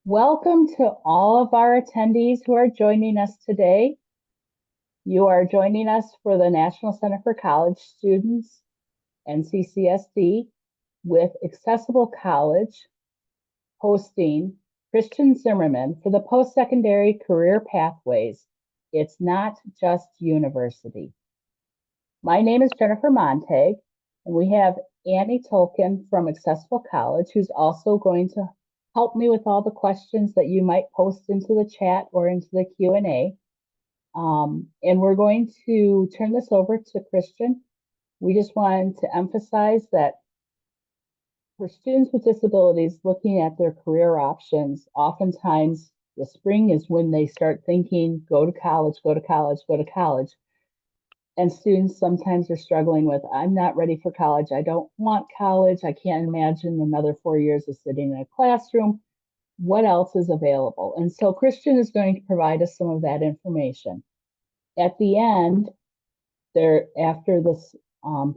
Welcome to all of our attendees who are joining us today. You are joining us for the National Center for College Students, NCCSD, with Accessible College hosting Christian Zimmerman for the Postsecondary Career Pathways. It's not just university. My name is Jennifer Montag, and we have Annie Tolkien from Accessible College, who's also going to help me with all the questions that you might post into the chat or into the Q&A. And we're going to turn this over to Christian. We just wanted to emphasize that for students with disabilities looking at their career options, oftentimes the spring is when they start thinking, go to college, go to college, go to college. And students sometimes are struggling with, I'm not ready for college. I don't want college. I can't imagine another 4 years of sitting in a classroom. What else is available? And so Christian is going to provide us some of that information. At the end, after this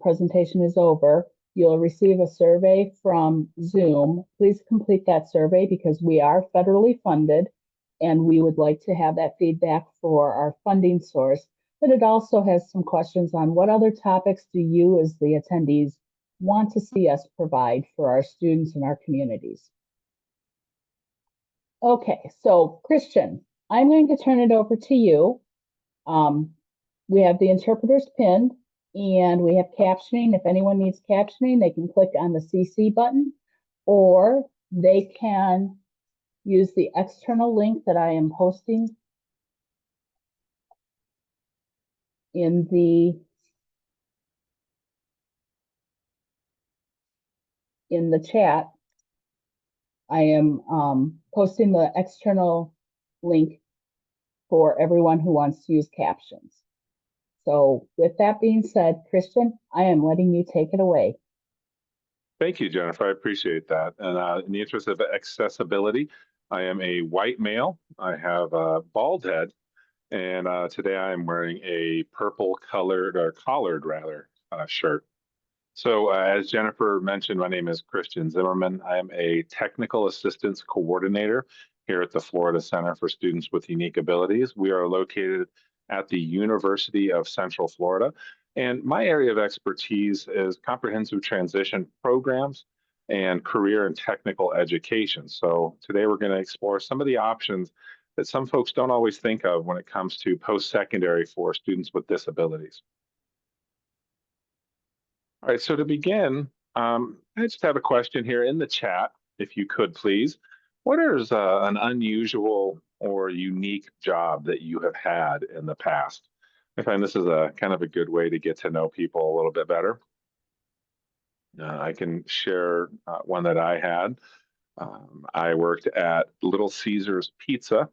presentation is over, you'll receive a survey from Zoom. Please complete that survey because we are federally funded and we would like to have that feedback for our funding source. But it also has some questions on what other topics do you as the attendees want to see us provide for our students and our communities. Okay, so Christian, I'm going to turn it over to you. We have the interpreters pinned and we have captioning. If anyone needs captioning, they can click on the CC button or they can use the external link that I am posting in the chat. I am posting the external link for everyone who wants to use captions. So with that being said, Christian, I am letting you take it away. Thank you, Jennifer. I appreciate that. And in the interest of accessibility, I am a white male. I have a bald head, and today I am wearing a purple colored or collared rather shirt. So as Jennifer mentioned, my name is Christian Zimmerman. I am a technical assistance coordinator here at the Florida Center for Students with Unique Abilities. We are located at the University of Central Florida. And my area of expertise is comprehensive transition programs and career and technical education. So today we're going to explore some of the options that some folks don't always think of when it comes to post-secondary for students with disabilities. All right, so to begin, I just have a question here in the chat, if you could please. What is an unusual or unique job that you have had in the past? I find this is a kind of a good way to get to know people a little bit better. I can share one that I had. I worked at Little Caesars Pizza,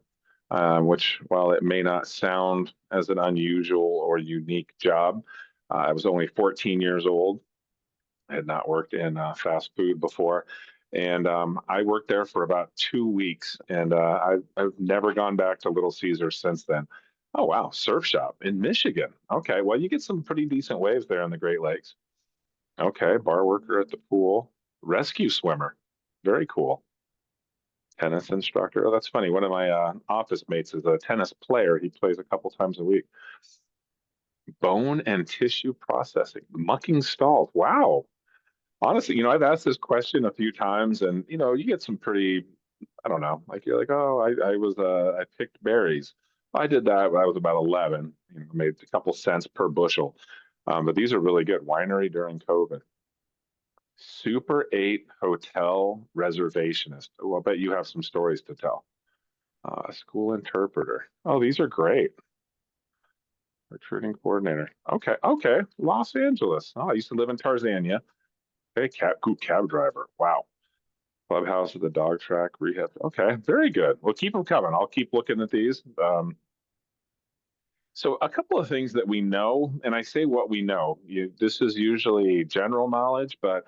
which, while it may not sound as an unusual or unique job, I was only 14 years old. I had not worked in fast food before. And I worked there for about 2 weeks, and I've never gone back to Little Caesars since then. Oh, wow, surf shop in Michigan. Okay, well, you get some pretty decent waves there in the Great Lakes. Okay, bar worker at the pool, rescue swimmer. Very cool. Tennis instructor. Oh, that's funny. One of my office mates is a tennis player. He plays a couple times a week. Bone and tissue processing, mucking stalls. Wow. Honestly, I've asked this question a few times, and you get some pretty, I don't know, like you're like, oh, I picked berries. I did that when I was about 11. Made a couple cents per bushel, but these are really good. Winery during COVID. Super 8 hotel reservationist. Oh, I bet you have some stories to tell. School interpreter. Oh, these are great. Recruiting coordinator. Okay, okay. Los Angeles. Oh, I used to live in Tarzania. Okay, cab driver. Wow. Clubhouse at the dog track, rehab. Okay, very good. Well, keep them coming. I'll keep looking at these. So a couple of things that we know, and I say what we know, this is usually general knowledge, but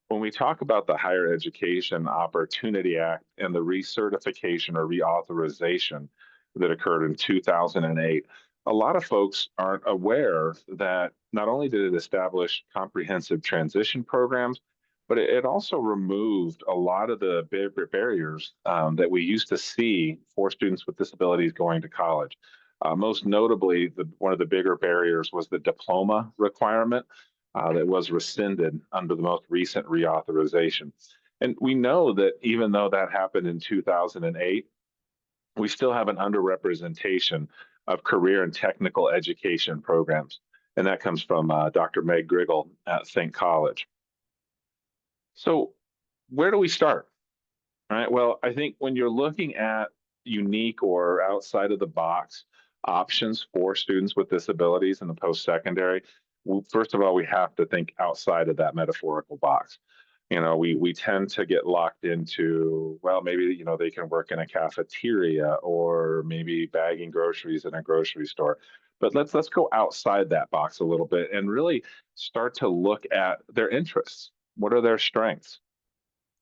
when we talk about the Higher Education Opportunity Act and the recertification or reauthorization that occurred in 2008, a lot of folks aren't aware that not only did it establish comprehensive transition programs, but it also removed a lot of the barriers that we used to see for students with disabilities going to college. Most notably, one of the bigger barriers was the diploma requirement that was rescinded under the most recent reauthorization. And we know that even though that happened in 2008, we still have an underrepresentation of career and technical education programs. And that comes from Dr. Meg Griggle at Think College. So, where do we start? All right. Well, I think when you're looking at unique or outside of the box options for students with disabilities in the post secondary, first of all, we have to think outside of that metaphorical box. We tend to get locked into, well, maybe, they can work in a cafeteria or maybe bagging groceries in a grocery store. But let's go outside that box a little bit and really start to look at their interests. What are their strengths?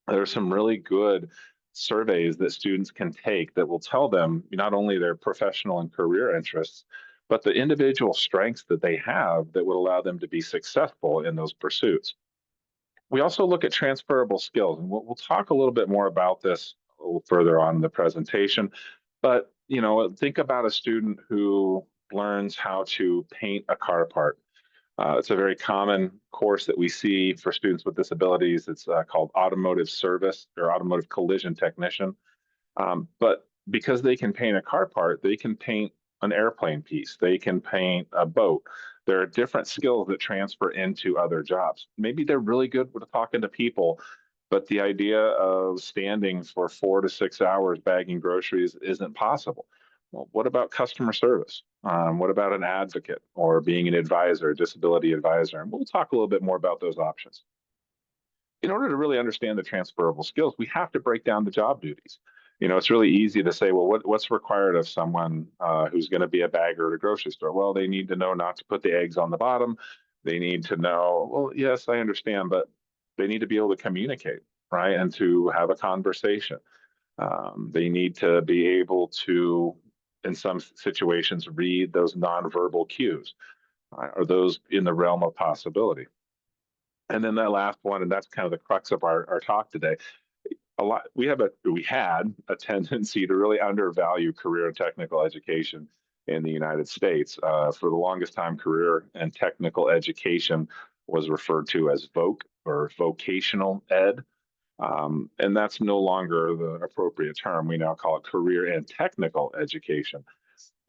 There are some really good surveys that students can take that will tell them not only their professional and career interests, but the individual strengths that they have that would allow them to be successful in those pursuits. We also look at transferable skills, and we'll talk a little bit more about this a little further on in the presentation. But think about a student who learns how to paint a car part. It's a very common course that we see for students with disabilities. It's called automotive service or automotive collision technician. But because they can paint a car part, they can paint an airplane piece, they can paint a boat. There are different skills that transfer into other jobs. Maybe they're really good with talking to people, but the idea of standing for 4 to 6 hours bagging groceries isn't possible. Well, what about customer service? What about an advocate or being an advisor, a disability advisor? And we'll talk a little bit more about those options. In order to really understand the transferable skills, we have to break down the job duties. It's really easy to say, well, what's required of someone who's going to be a bagger at a grocery store? Well, they need to know not to put the eggs on the bottom. They need to know, well, yes, I understand, but they need to be able to communicate, right? And to have a conversation. They need to be able to, in some situations, read those nonverbal cues, or those in the realm of possibility. And then that last one, and that's kind of the crux of our talk today. We had a tendency to really undervalue career and technical education in the United States. For the longest time, career and technical education was referred to as VOC or vocational ed. And that's no longer the appropriate term. We now call it career and technical education.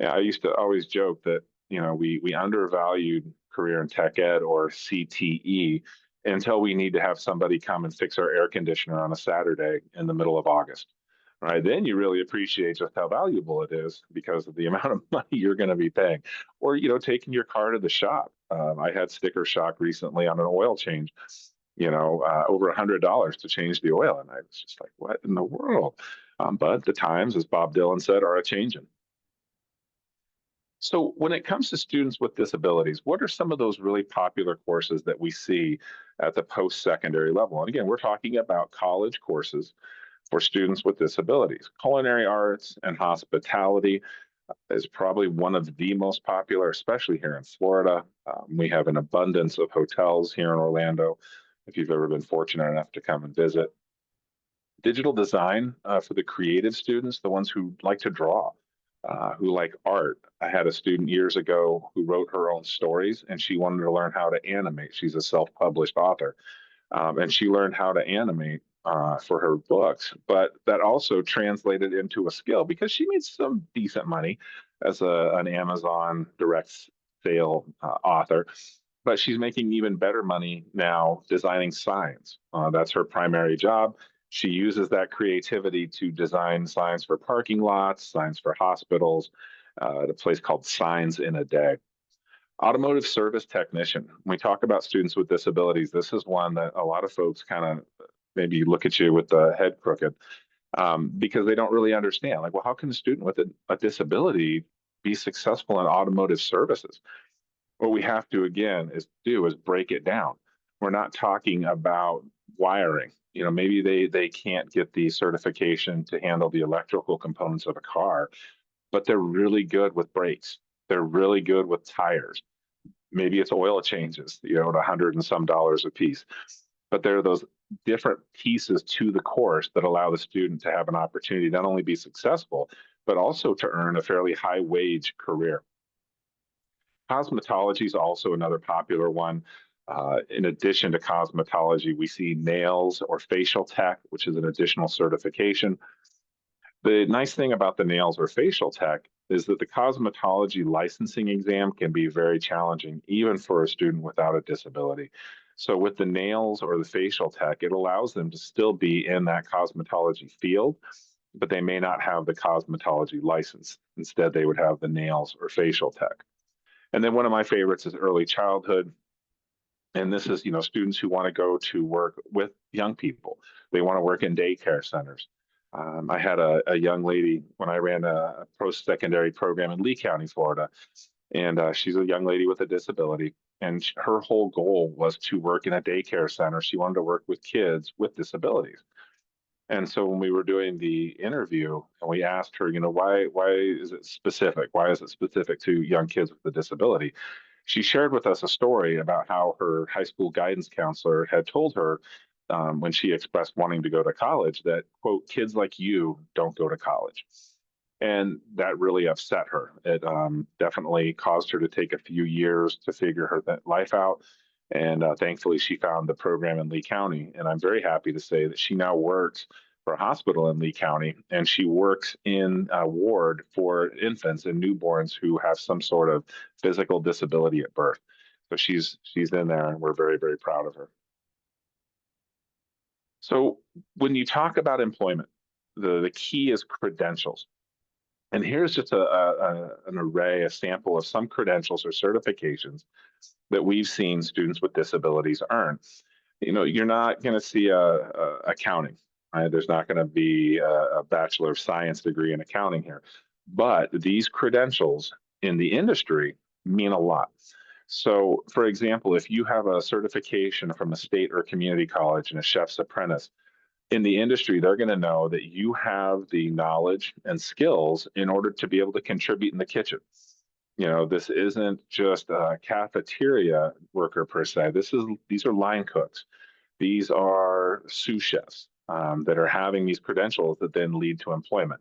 Yeah, I used to always joke that, we undervalued career and tech ed, or CTE, until we need to have somebody come and fix our air conditioner on a Saturday in the middle of August. Right. Then you really appreciate just how valuable it is because of the amount of money you're going to be paying. Or, taking your car to the shop. I had sticker shock recently on an oil change, over $100 to change the oil. And I was just like, what in the world? But the times, as Bob Dylan said, are a changing. So when it comes to students with disabilities, what are some of those really popular courses that we see at the post-secondary level? And again, we're talking about college courses for students with disabilities. Culinary arts and hospitality is probably one of the most popular, especially here in Florida. We have an abundance of hotels here in Orlando, if you've ever been fortunate enough to come and visit. Digital design for the creative students, the ones who like to draw, who like art. I had a student years ago who wrote her own stories and she wanted to learn how to animate. She's a self-published author. And she learned how to animate for her books, but that also translated into a skill because she made some decent money as an Amazon direct sale author. But she's making even better money now designing signs. That's her primary job. She uses that creativity to design signs for parking lots, signs for hospitals, at a place called Signs in a Day. Automotive service technician. When we talk about students with disabilities, this is one that a lot of folks kind of maybe look at you with the head crooked because they don't really understand. Like, well, how can a student with a disability be successful in automotive services? What we have to, again, is break it down. We're not talking about wiring. Maybe they can't get the certification to handle the electrical components of a car, but they're really good with brakes. They're really good with tires. Maybe it's oil changes, at $100 and some a piece. But there are those different pieces to the course that allow the student to have an opportunity to not only be successful, but also to earn a fairly high wage career. Cosmetology is also another popular one. In addition to cosmetology, we see nails or facial tech, which is an additional certification. The nice thing about the nails or facial tech is that the cosmetology licensing exam can be very challenging, even for a student without a disability. So with the nails or the facial tech, it allows them to still be in that cosmetology field, but they may not have the cosmetology license. Instead, they would have the nails or facial tech. And then one of my favorites is early childhood. And this is, students who want to go to work with young people. They want to work in daycare centers. I had a young lady when I ran a post-secondary program in Lee County, Florida, and she's a young lady with a disability. And her whole goal was to work in a daycare center. She wanted to work with kids with disabilities. And so when we were doing the interview and we asked her, why is it specific? Why is it specific to young kids with a disability? She shared with us a story about how her high school guidance counselor had told her when she expressed wanting to go to college that, quote, kids like you don't go to college. And that really upset her. It definitely caused her to take a few years to figure her life out. And thankfully, she found the program in Lee County. And I'm very happy to say that she now works for a hospital in Lee County, and she works in a ward for infants and newborns who have some sort of physical disability at birth. So she's in there, and we're very, very proud of her. So when you talk about employment, the key is credentials. And here's just an array, a sample of some credentials or certifications that we've seen students with disabilities earn. You're not going to see accounting. Right? There's not going to be a Bachelor of Science degree in accounting here. But these credentials in the industry mean a lot. So, for example, if you have a certification from a state or community college and a chef's apprentice, in the industry, they're going to know that you have the knowledge and skills in order to be able to contribute in the kitchen. This isn't just a cafeteria worker per se. These are line cooks. These are sous chefs that are having these credentials that then lead to employment.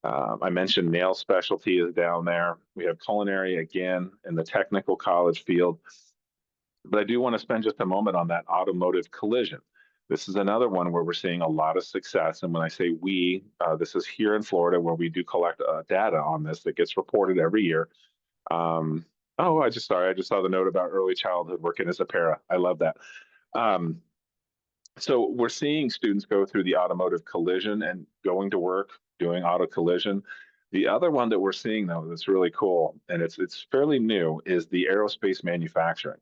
I mentioned nail specialty is down there. We have culinary again in the technical college field. But I do want to spend just a moment on that automotive collision. This is another one where we're seeing a lot of success. And when I say we, this is here in Florida where we do collect data on this that gets reported every year. I just saw the note about early childhood working as a para. I love that. So we're seeing students go through the automotive collision and going to work doing auto collision. The other one that we're seeing though that's really cool, and it's fairly new, is the aerospace manufacturing.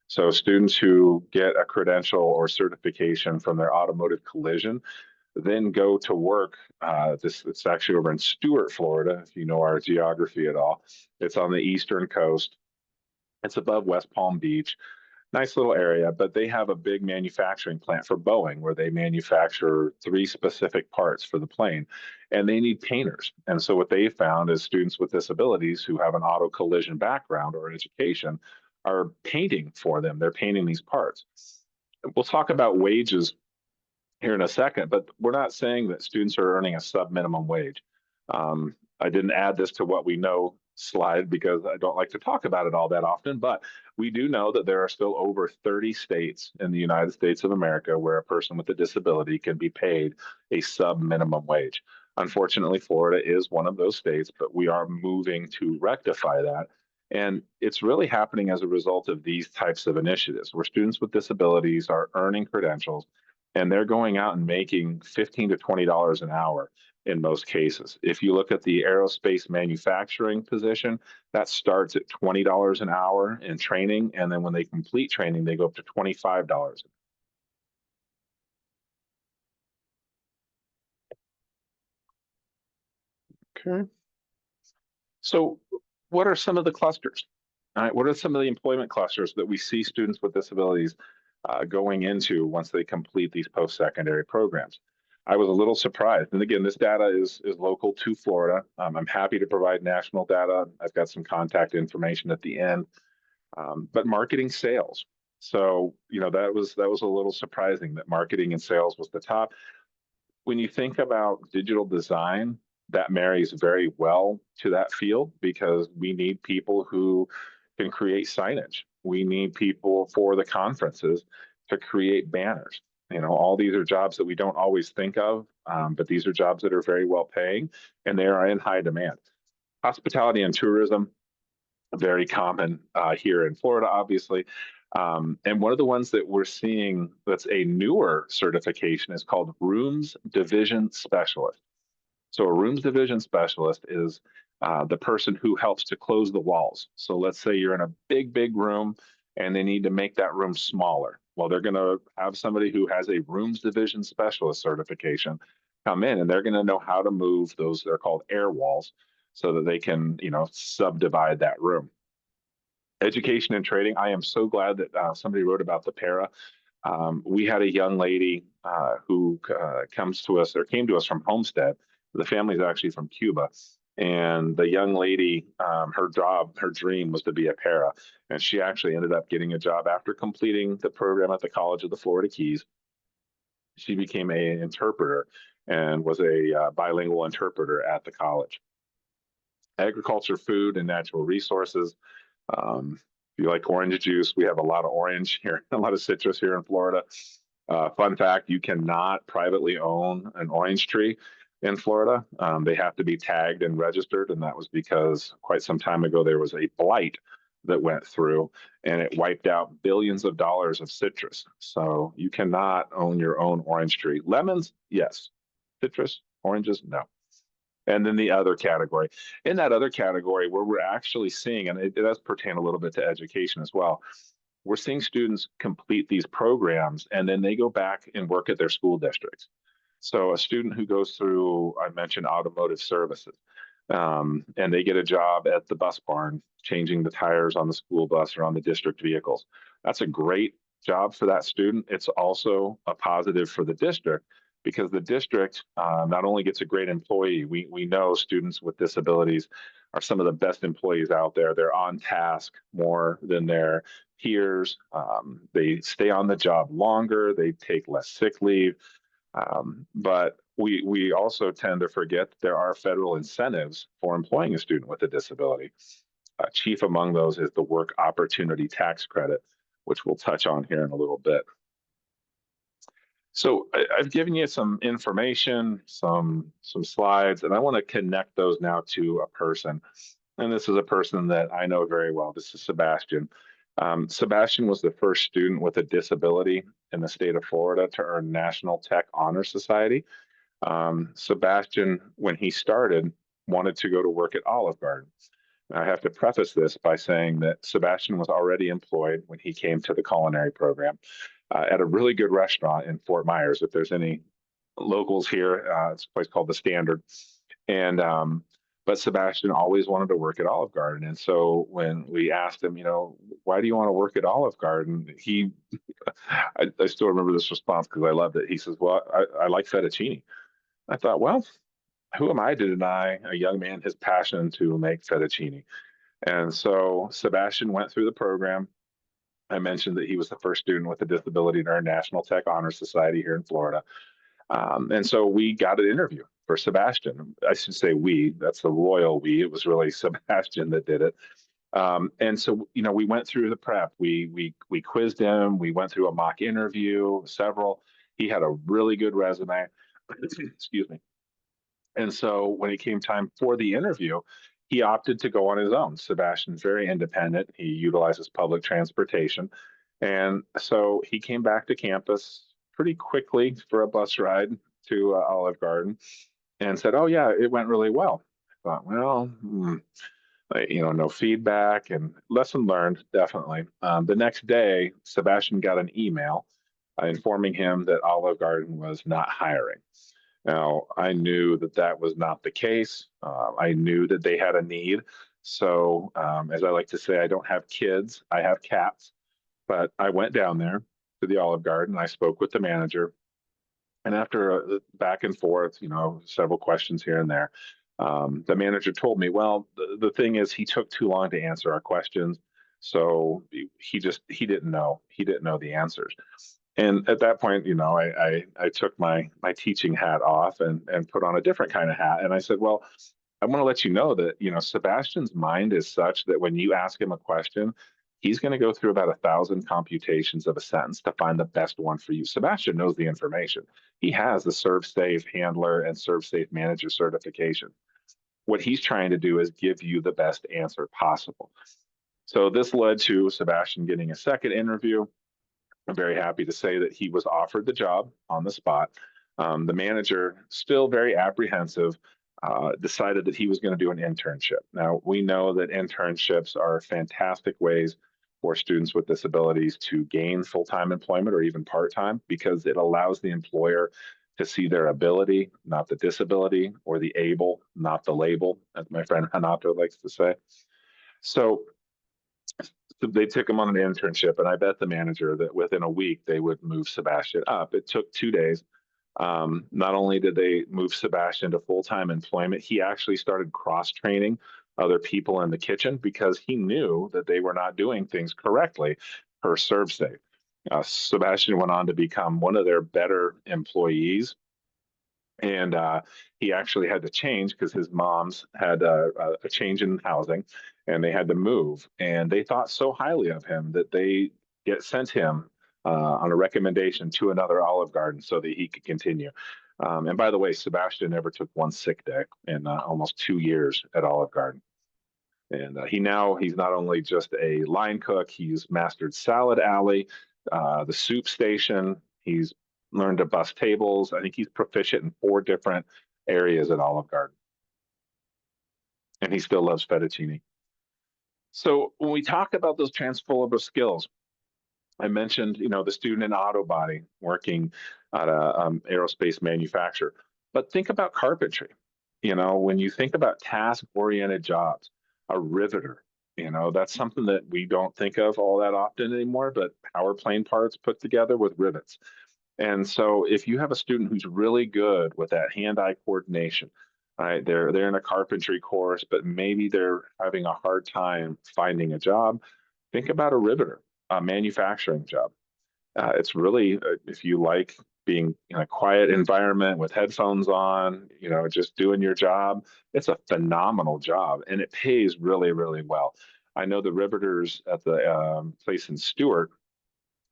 So students who get a credential or certification from their automotive collision then go to work. It's actually over in Stuart, Florida, if you know our geography at all. It's on the eastern coast. It's above West Palm Beach. Nice little area, but they have a big manufacturing plant for Boeing where they manufacture 3 specific parts for the plane, and they need painters. And so what they found is students with disabilities who have an auto collision background or education are painting for them. They're painting these parts. We'll talk about wages here in a second, but we're not saying that students are earning a sub-minimum wage. I didn't add this to what we know slide because I don't like to talk about it all that often, but we do know that there are still over 30 states in the United States of America where a person with a disability can be paid a sub-minimum wage. Unfortunately, Florida is one of those states, but we are moving to rectify that. And it's really happening as a result of these types of initiatives where students with disabilities are earning credentials and they're going out and making $15 to $20 an hour in most cases. If you look at the aerospace manufacturing position, that starts at $20 an hour in training, and then when they complete training, they go up to $25. Okay. So what are some of the clusters? All right, what are some of the employment clusters that we see students with disabilities going into once they complete these post-secondary programs? I was a little surprised. And again, this data is local to Florida. I'm happy to provide national data. I've got some contact information at the end. But marketing sales, So, that was a little surprising that marketing and sales was the top. When you think about digital design, that marries very well to that field because we need people who can create signage. We need people for the conferences to create banners. All these are jobs that we don't always think of, but these are jobs that are very well paying and they are in high demand. Hospitality and tourism, very common here in Florida, obviously. And one of the ones that we're seeing that's a newer certification is called Rooms Division Specialist. So a Rooms Division Specialist is the person who helps to close the walls. So let's say you're in a big, big room and they need to make that room smaller. Well, they're going to have somebody who has a Rooms Division Specialist certification come in and they're going to know how to move those, they're called air walls, so that they can, subdivide that room. Education and trading. I am so glad that somebody wrote about the para. We had a young lady who comes to us or came to us from Homestead. The family is actually from Cuba. And the young lady, her dream was to be a para. And she actually ended up getting a job after completing the program at the College of the Florida Keys. She became an interpreter and was a bilingual interpreter at the college. Agriculture, food, and natural resources. If you like orange juice, we have a lot of orange here, a lot of citrus here in Florida. Fun fact, you cannot privately own an orange tree in Florida. They have to be tagged and registered, and that was because quite some time ago there was a blight that went through and it wiped out billions of dollars of citrus. So you cannot own your own orange tree. Lemons, yes. Citrus, oranges, no. And then the other category. In that other category, where we're actually seeing, and it does pertain a little bit to education as well, we're seeing students complete these programs and then they go back and work at their school districts. So a student who goes through, I mentioned automotive services, and they get a job at the bus barn, changing the tires on the school bus or on the district vehicles. That's a great job for that student. It's also a positive for the district because the district not only gets a great employee, we know students with disabilities are some of the best employees out there. They're on task more than their peers. They stay on the job longer. They take less sick leave. But we also tend to forget that there are federal incentives for employing a student with a disability. Chief among those is the Work Opportunity Tax Credit, which we'll touch on here in a little bit. So I've given you some information, some slides, and I want to connect those now to a person. And this is a person that I know very well. This is Sebastian. Sebastian was the first student with a disability in the state of Florida to earn National Tech Honor Society. Sebastian, when he started, wanted to go to work at Olive Garden. I have to preface this by saying that Sebastian was already employed when he came to the culinary program at a really good restaurant in Fort Myers. If there's any locals here, it's a place called The Standard. And but Sebastian always wanted to work at Olive Garden. And so when we asked him, why do you want to work at Olive Garden? I still remember this response because I loved it. He says, well, I like fettuccine. I thought, well, who am I to deny a young man his passion to make fettuccine? And so Sebastian went through the program. I mentioned that he was the first student with a disability in our National Tech Honor Society here in Florida. And so we got an interview for Sebastian. I should say we, that's the royal we. It was really Sebastian that did it. And so, we went through the prep. We quizzed him. We went through a mock interview, several. He had a really good resume. Excuse me. And so when it came time for the interview, he opted to go on his own. Sebastian's very independent. He utilizes public transportation. And so he came back to campus pretty quickly for a bus ride to Olive Garden and said, oh, yeah, it went really well. I thought, well, no feedback and lesson learned, definitely. The next day, Sebastian got an email informing him that Olive Garden was not hiring. Now, I knew that that was not the case. I knew that they had a need. So, as I like to say, I don't have kids, I have cats. But I went down there to the Olive Garden. I spoke with the manager. And after a back and forth, several questions here and there, the manager told me, well, the thing is, he took too long to answer our questions. So he didn't know. He didn't know the answers. And at that point, I took my teaching hat off and put on a different kind of hat. And I said, well, I want to let you know that, Sebastian's mind is such that when you ask him a question, he's going to go through about 1,000 computations of a sentence to find the best one for you. Sebastian knows the information. He has the ServSafe handler and ServSafe manager certification. What he's trying to do is give you the best answer possible. So this led to Sebastian getting a second interview. I'm very happy to say that he was offered the job on the spot. The manager, still very apprehensive, decided that he was going to do an internship. Now, we know that internships are fantastic ways for students with disabilities to gain full-time employment or even part-time, because it allows the employer to see their ability, not the disability, or the able, not the label, as my friend Hanato likes to say. So they took him on an internship, and I bet the manager that within a week they would move Sebastian up. It took 2 days. Not only did they move Sebastian to full-time employment, he actually started cross-training other people in the kitchen because he knew that they were not doing things correctly per ServSafe. Sebastian went on to become one of their better employees, and he actually had to change because his mom's had a change in housing, and they had to move. And they thought so highly of him that they sent him on a recommendation to another Olive Garden so that he could continue. And by the way, Sebastian never took one sick day in almost 2 years at Olive Garden. And he's not only just a line cook, he's mastered Salad Alley, the soup station. He's learned to bus tables. I think he's proficient in 4 different areas at Olive Garden. And he still loves fettuccine. So when we talk about those transferable skills, I mentioned, the student in auto body working at a aerospace manufacturer. But think about carpentry. When you think about task-oriented jobs, a riveter, that's something that we don't think of all that often anymore, but power plane parts put together with rivets. And so if you have a student who's really good with that hand-eye coordination, right, they're in a carpentry course, but maybe they're having a hard time finding a job, think about a riveter, a manufacturing job. It's really, if you like being in a quiet environment with headphones on, just doing your job, it's a phenomenal job, and it pays really, really well. I know the riveters at the place in Stewart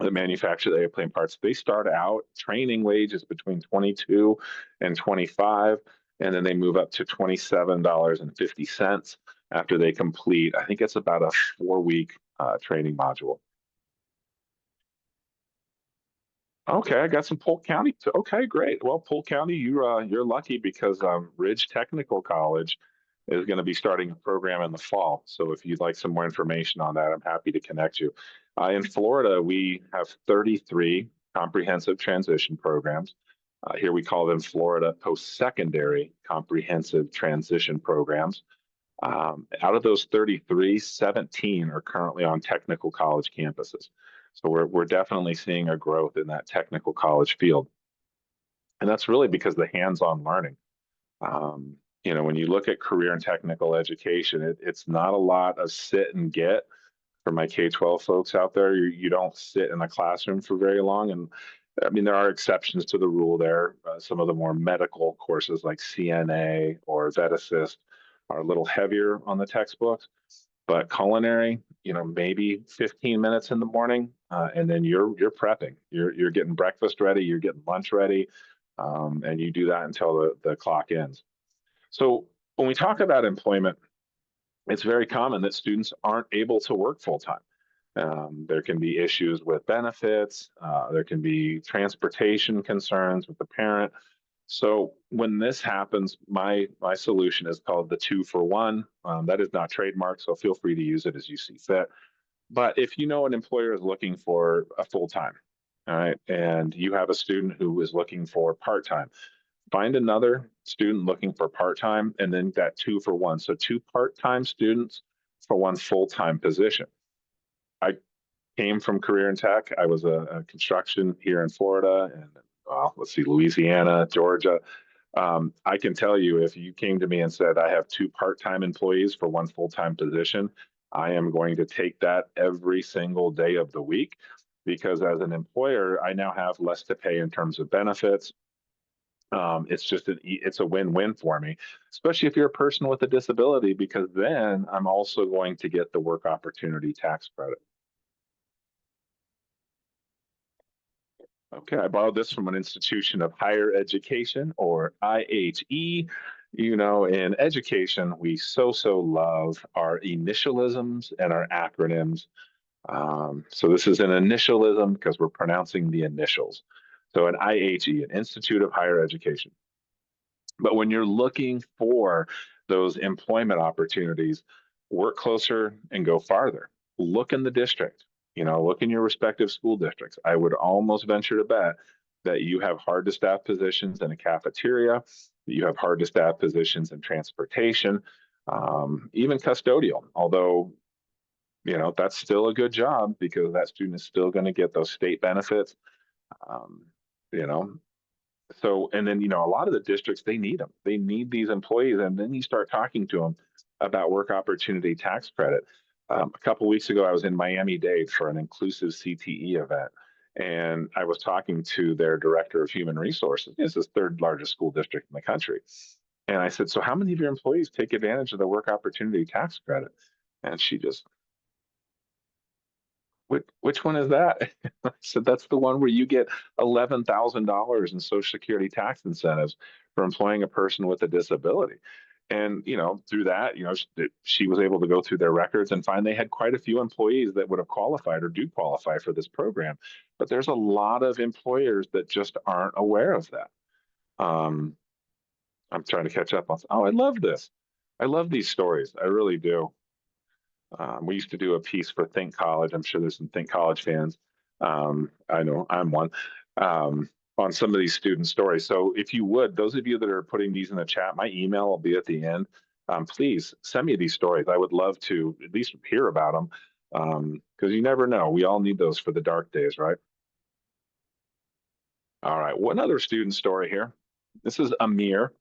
that manufacture the airplane parts, they start out training wages between 22 and 25, and then they move up to $27.50 after they complete, I think it's about a 4-week training module. Okay, I got some Polk County. Okay, great. Well, Polk County, you're lucky because Ridge Technical College is going to be starting a program in the fall. So if you'd like some more information on that, I'm happy to connect you. In Florida, we have 33 comprehensive transition programs. Here we call them Florida Postsecondary Comprehensive Transition Programs. Out of those 33, 17 are currently on technical college campuses. So we're definitely seeing a growth in that technical college field. And that's really because of the hands-on learning. When you look at career and technical education, it's not a lot of sit and get. For my K-12 folks out there, you don't sit in a classroom for very long. And I mean, there are exceptions to the rule there. Some of the more medical courses like CNA or Vet Assist are a little heavier on the textbooks. But culinary, maybe 15 minutes in the morning, and then you're prepping. You're getting breakfast ready, you're getting lunch ready, and you do that until the clock ends. So when we talk about employment, it's very common that students aren't able to work full time. There can be issues with benefits. There can be transportation concerns with the parent. So when this happens, my solution is called the 2-for-1. That is not trademarked, so feel free to use it as you see fit. But if you know an employer is looking for a full-time, all right, and you have a student who is looking for part-time, find another student looking for part-time, and then that 2-for-1. So 2 part-time students for 1 full-time position. I came from career in tech. I was a construction here in Florida and let's see, Louisiana, Georgia. I can tell you, if you came to me and said, I have 2 part-time employees for 1 full-time position, I am going to take that every single day of the week because as an employer, I now have less to pay in terms of benefits. It's a win-win for me, especially if you're a person with a disability, because then I'm also going to get the work opportunity tax credit. Okay, I borrowed this from an institution of higher education, or IHE. You know, in education, we so love our initialisms and our acronyms. So this is an initialism because we're pronouncing the initials. So an IHE, an Institute of Higher Education. But when you're looking for those employment opportunities, work closer and go farther. Look in the district, you know, look in your respective school districts. I would almost venture to bet that you have hard to staff positions in a cafeteria, that you have hard to staff positions in transportation, even custodial, although you know that's still a good job because that student is still going to get those state benefits. um, you know, so, and then, you know, a lot of the districts, they need them. They need these employees. And then you start talking to them about work opportunity tax credit. A couple of weeks ago, I was in Miami-Dade for an inclusive CTE event. And I was talking to their director of human resources. It's the third largest school district in the country. And I said, so how many of your employees take advantage of the work opportunity tax credit? And she just, which one is that? I said, that's the one where you get $11,000 in Social Security tax incentives for employing a person with a disability. And, you know, through that, you know, she was able to go through their records and find they had quite a few employees that would have qualified or do qualify for this program. But there's a lot of employers that just aren't aware of that. Um, I'm trying to catch up on, oh, I love this. I love these stories. I really do. We used to do a piece for Think College. I'm sure there's some Think College fans. I know I'm one, on some of these student stories. So if you would, those of you that are putting these in the chat, my email will be at the end. Please send me these stories. I would love to at least hear about them because you never know. We all need those for the dark days, right? All right, one other student story here. This is Amir.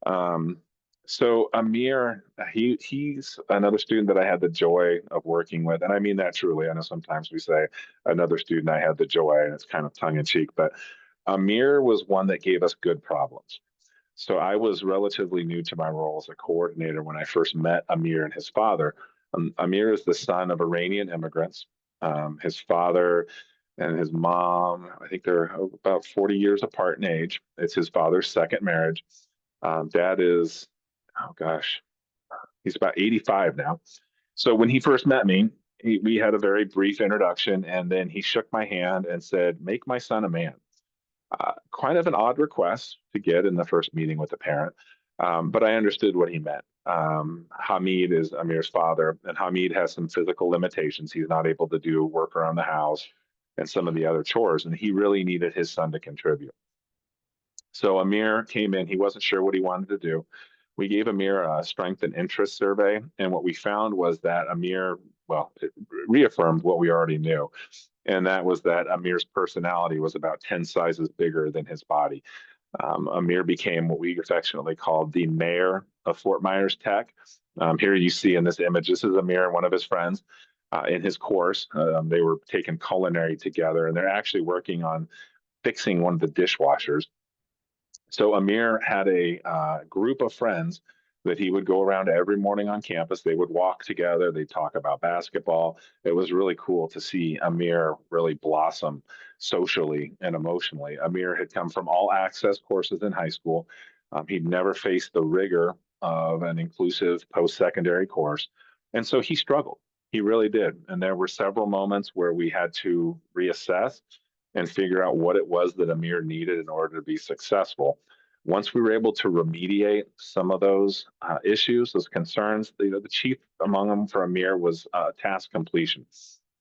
Um, so Amir, he's another student that I had the joy of working with, and I mean that truly. I know sometimes we say another student I had the joy, and it's kind of tongue in cheek, but Amir was one that gave us good problems. So I was relatively new to my role as a coordinator when I first met Amir and his father. Amir is the son of Iranian immigrants. His father and his mom, I think they're about 40 years apart in age. It's his father's second marriage. Dad is, oh gosh, he's about 85 now. So when he first met me, we had a very brief introduction, and then he shook my hand and said, "Make my son a man." Kind of an odd request to get in the first meeting with a parent, but I understood what he meant. Hamid is Amir's father, and Hamid has some physical limitations. He's not able to do work around the house and some of the other chores, and he really needed his son to contribute. So Amir came in, he wasn't sure what he wanted to do. We gave Amir a strength and interest survey, and what we found was that Amir, well, it reaffirmed what we already knew, and that was that Amir's personality was about 10 sizes bigger than his body. Amir became what we affectionately called the mayor of Fort Myers Tech. Here you see in this image, this is Amir and one of his friends in his course. They were taking culinary together, and they're actually working on fixing one of the dishwashers. So Amir had a group of friends that he would go around every morning on campus. They would walk together. They'd talk about basketball. It was really cool to see Amir really blossom socially and emotionally. Amir had come from all access courses in high school. He'd never faced the rigor of an inclusive post-secondary course. And so he struggled. He really did. And there were several moments where we had to reassess and figure out what it was that Amir needed in order to be successful. Once we were able to remediate some of those issues, those concerns, the chief among them for Amir was task completion.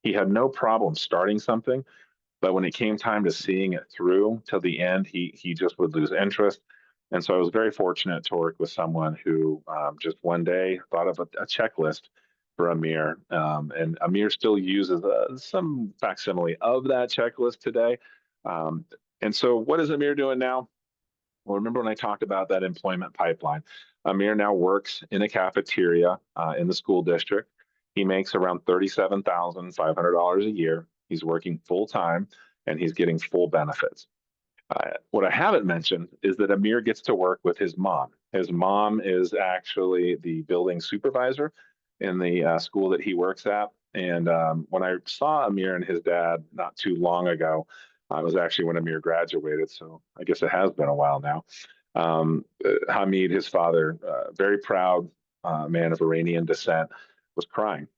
He had no problem starting something, but when it came time to seeing it through till the end, he just would lose interest. And so I was very fortunate to work with someone who just one day thought of a checklist for Amir. And Amir still uses some facsimile of that checklist today. Um, and so what is Amir doing now? Well, remember when I talked about that employment pipeline? Amir now works in a cafeteria in the school district. He makes around $37,500 a year. He's working full time and he's getting full benefits. What I haven't mentioned is that Amir gets to work with his mom. His mom is actually the building supervisor in the school that he works at. And when I saw Amir and his dad not too long ago, it was actually when Amir graduated. So I guess it has been a while now. Hamid, his father, very proud man of Iranian descent, was crying.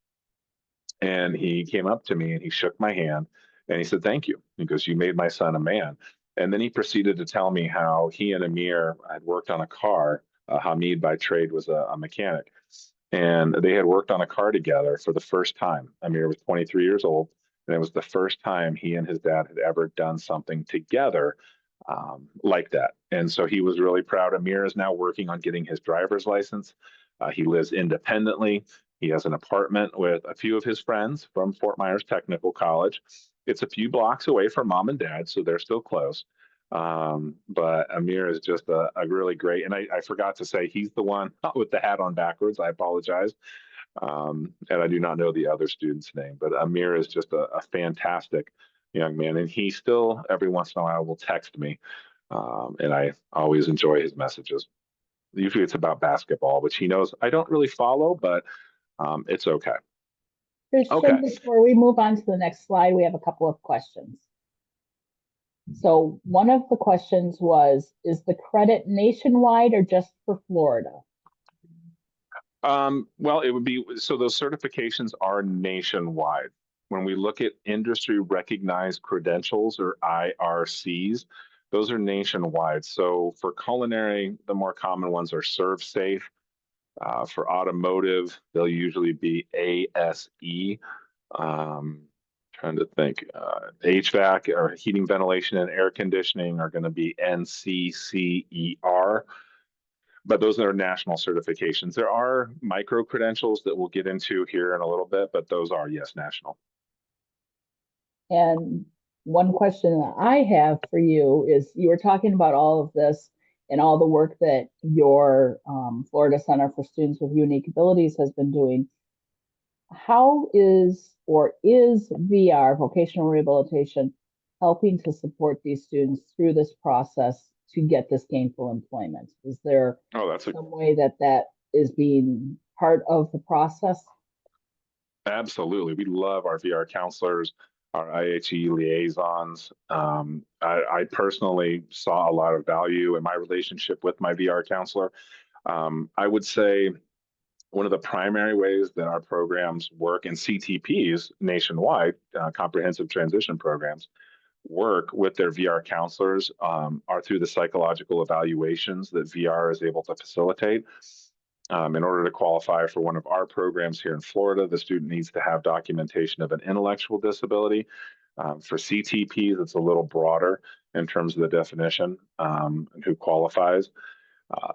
And he came up to me and he shook my hand and he said, "Thank you." He goes, "You made my son a man." And then he proceeded to tell me how he and Amir had worked on a car. Hamid, by trade, was a mechanic. And they had worked on a car together for the first time. Amir was 23 years old. And it was the first time he and his dad had ever done something together like that. And so he was really proud. Amir is now working on getting his driver's license. He lives independently. He has an apartment with a few of his friends from Fort Myers Technical College. It's a few blocks away from mom and dad, so they're still close. But Amir is just a really great, and I forgot to say, he's the one with the hat on backwards. I apologize. And I do not know the other student's name, but Amir is just a fantastic young man. And he still, every once in a while, will text me. And I always enjoy his messages. Usually it's about basketball, which he knows I don't really follow, but it's okay. Christian, Okay. before we move on to the next slide, we have a couple of questions. So one of the questions was, is the credit nationwide or just for Florida? Well, it would be, so those certifications are nationwide. When we look at industry recognized credentials or IRCs, those are nationwide. So for culinary, the more common ones are Serve Safe. For automotive, they'll usually be ASE. Trying to think, HVAC or heating, ventilation, and air conditioning are going to be NCCER, but those are national certifications. There are micro credentials that we'll get into here in a little bit, but those are, yes, national. And one question that I have for you is, you were talking about all of this and all the work that your Florida Center for Students with Unique Abilities has been doing. How is VR, vocational rehabilitation, helping to support these students through this process to get this gainful employment? Is there some way that that is being part of the process? Absolutely. We love our VR counselors, our IHE liaisons. I personally saw a lot of value in my relationship with my VR counselor. I would say one of the primary ways that our programs work, and CTPs nationwide, comprehensive transition programs, work with their VR counselors are through the psychological evaluations that VR is able to facilitate. In order to qualify for one of our programs here in Florida, the student needs to have documentation of an intellectual disability. For CTPs, it's a little broader in terms of the definition and who qualifies.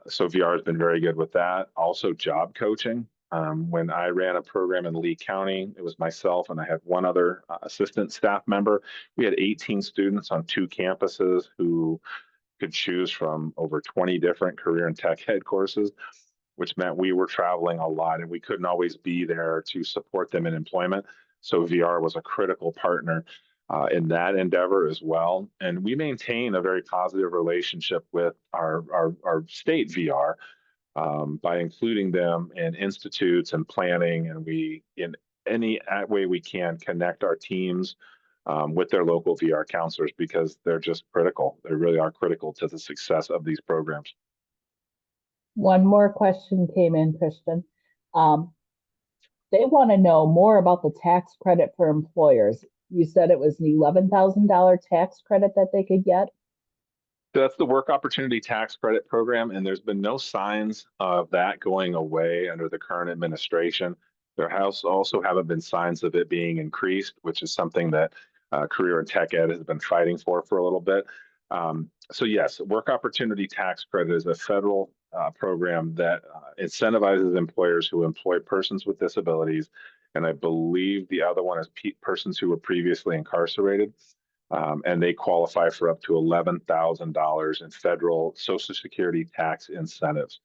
So VR has been very good with that. Also, job coaching. When I ran a program in Lee County, it was myself and I had one other assistant staff member. We had 18 students on 2 campuses who could choose from over 20 different career and tech ed courses, which meant we were traveling a lot and we couldn't always be there to support them in employment. So VR was a critical partner in that endeavor as well. And we maintain a very positive relationship with our state VR by including them in institutes and planning. And we, in any way we can, connect our teams with their local VR counselors because they're just critical. They really are critical to the success of these programs. One more question came in, Christian. They want to know more about the tax credit for employers. You said it was an $11,000 tax credit that they could get. So that's the Work Opportunity Tax Credit Program, and there's been no signs of that going away under the current administration. There has also haven't been signs of it being increased, which is something that Career and Tech Ed has been fighting for a little bit. So yes, Work Opportunity Tax Credit is a federal program that incentivizes employers who employ persons with disabilities, and I believe the other one is persons who were previously incarcerated. And they qualify for up to $11,000 in federal Social Security tax incentives.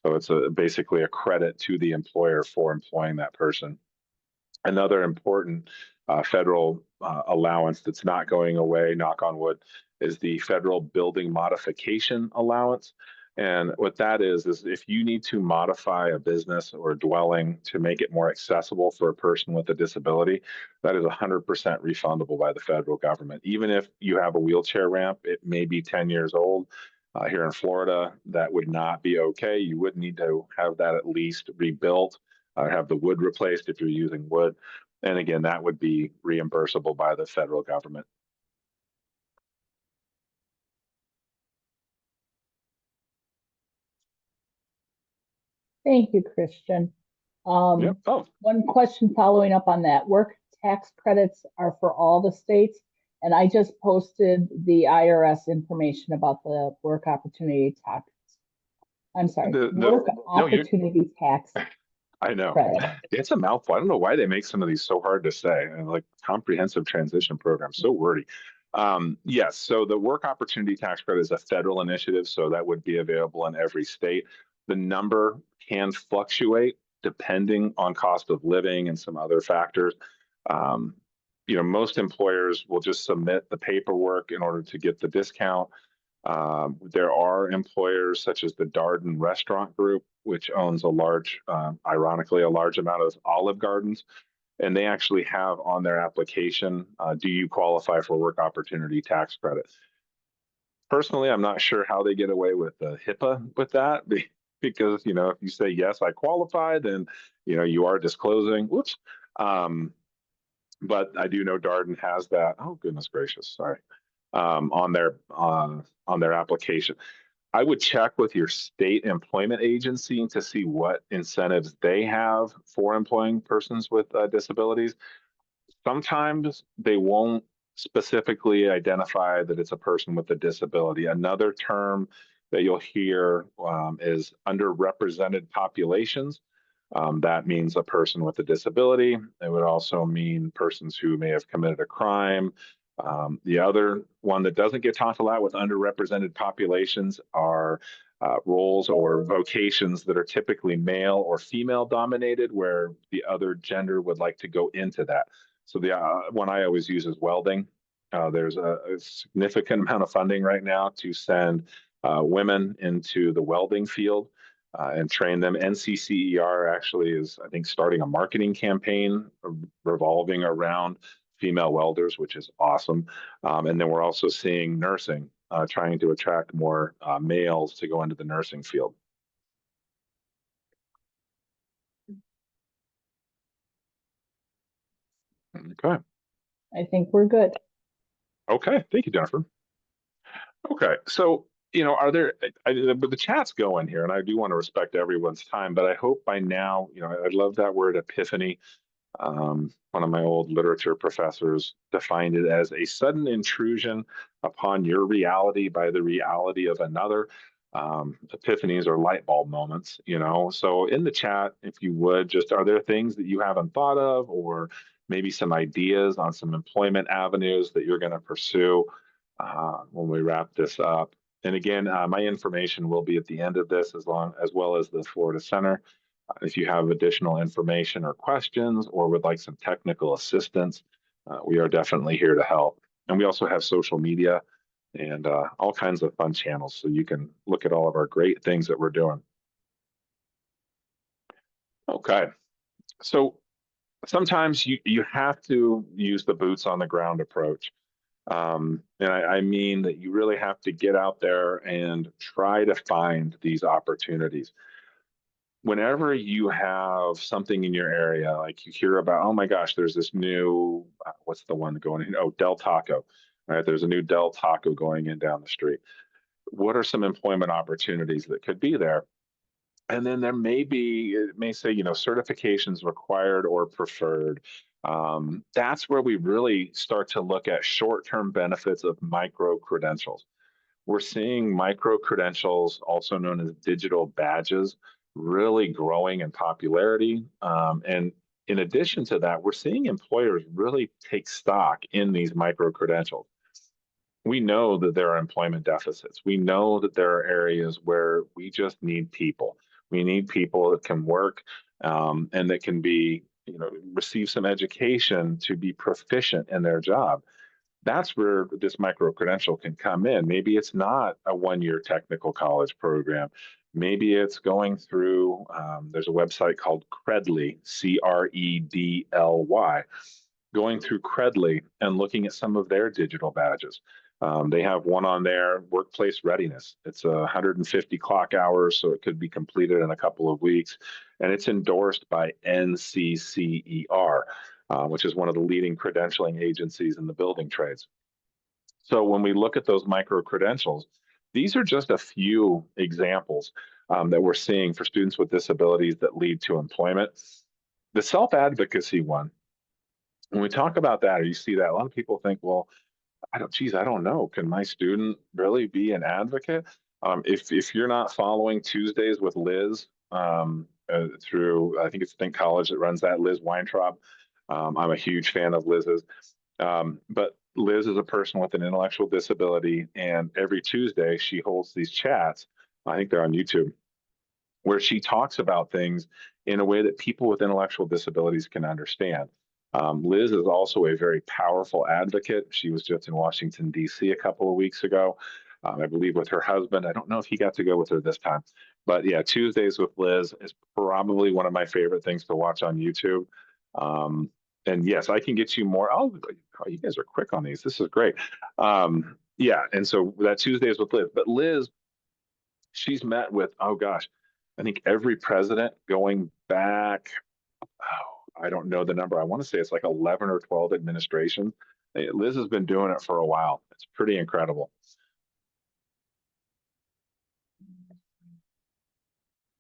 So it's basically a credit to the employer for employing that person. Another important federal allowance that's not going away, knock on wood, is the federal building modification allowance. And what that is if you need to modify a business or a dwelling to make it more accessible for a person with a disability, that is 100% refundable by the federal government. Even if you have a wheelchair ramp, it may be 10 years old. Here in Florida, that would not be okay. You would need to have that at least rebuilt, have the wood replaced if you're using wood. And again, that would be reimbursable by the federal government. Thank you, Christian. Yep. Oh, One question following up on that. Work tax credits are for all the states, and I just posted the IRS information about the work opportunity tax. I'm sorry, work no, you. opportunity tax I know. credit. It's a mouthful. I don't know why they make some of these so hard to say. And like comprehensive transition program, so wordy. Yes, so the work opportunity tax credit is a federal initiative, so that would be available in every state. The number can fluctuate depending on cost of living and some other factors. Um, most employers will just submit the paperwork in order to get the discount. There are employers such as the Darden Restaurant Group, which owns ironically, a large amount of Olive Gardens. And they actually have on their application, do you qualify for work opportunity tax credit? Personally, I'm not sure how they get away with the HIPAA with that because, if you say, yes, I qualify, then, you are disclosing, whoops. But I do know Darden has that. Oh, goodness gracious. Sorry. On their application. I would check with your state employment agency to see what incentives they have for employing persons with disabilities. Sometimes they won't specifically identify that it's a person with a disability. Another term that you'll hear is underrepresented populations. That means a person with a disability. It would also mean persons who may have committed a crime. The other one that doesn't get talked a lot with underrepresented populations are roles or vocations that are typically male or female dominated, where the other gender would like to go into that. So the one I always use is welding. There's a significant amount of funding right now to send women into the welding field and train them. NCCER actually is, I think, starting a marketing campaign revolving around female welders, which is awesome. And then we're also seeing nursing, trying to attract more males to go into the nursing field. Okay. I think we're good. Okay. Thank you, Jennifer. Okay. So, but the chat's going here, and I do want to respect everyone's time, but I hope by now, I love that word epiphany. One of my old literature professors defined it as a sudden intrusion upon your reality by the reality of another. Epiphanies are light bulb moments, So in the chat, if you would, just are there things that you haven't thought of, or maybe some ideas on some employment avenues that you're going to pursue when we wrap this up? And again, my information will be at the end of this, as well as the Florida Center. If you have additional information or questions or would like some technical assistance, we are definitely here to help. And we also have social media and all kinds of fun channels, so you can look at all of our great things that we're doing. Okay, so sometimes you have to use the boots on the ground approach. And I mean that you really have to get out there and try to find these opportunities. Whenever you have something in your area, like you hear about, oh my gosh, there's this new, what's the one going in? Oh, Del Taco, right? There's a new Del Taco going in down the street. What are some employment opportunities that could be there? And then it may say, certifications required or preferred. That's where we really start to look at short-term benefits of micro credentials. We're seeing micro credentials, also known as digital badges, really growing in popularity. And in addition to that, we're seeing employers really take stock in these micro credentials. We know that there are employment deficits. We know that there are areas where we just need people. We need people that can work and that can be receive some education to be proficient in their job. That's where this micro credential can come in. Maybe it's not a 1-year technical college program. Maybe it's going through, there's a website called Credly, Credly, going through Credly and looking at some of their digital badges. They have one on there, workplace readiness. It's 150 clock hours, so it could be completed in a couple of weeks. And it's endorsed by NCCER, which is one of the leading credentialing agencies in the building trades. So when we look at those micro credentials, these are just a few examples that we're seeing for students with disabilities that lead to employment. The self-advocacy one, when we talk about that, or you see that, a lot of people think, well, I don't know. Can my student really be an advocate? If you're not following Tuesdays with Liz through, I think it's Think College that runs that, Liz Weintraub. I'm a huge fan of Liz's. But Liz is a person with an intellectual disability, and every Tuesday she holds these chats. I think they're on YouTube, where she talks about things in a way that people with intellectual disabilities can understand. Liz is also a very powerful advocate. She was just in Washington, D.C. a couple of weeks ago, I believe with her husband. I don't know if he got to go with her this time. But yeah, Tuesdays with Liz is probably one of my favorite things to watch on YouTube. And yes, I can get you more. Oh, you guys are quick on these. This is great. Yeah, and so that Tuesdays with Liz. But Liz, she's met with, oh gosh, I think every president going back, I don't know the number. I want to say it's like 11 or 12 administrations. Liz has been doing it for a while. It's pretty incredible.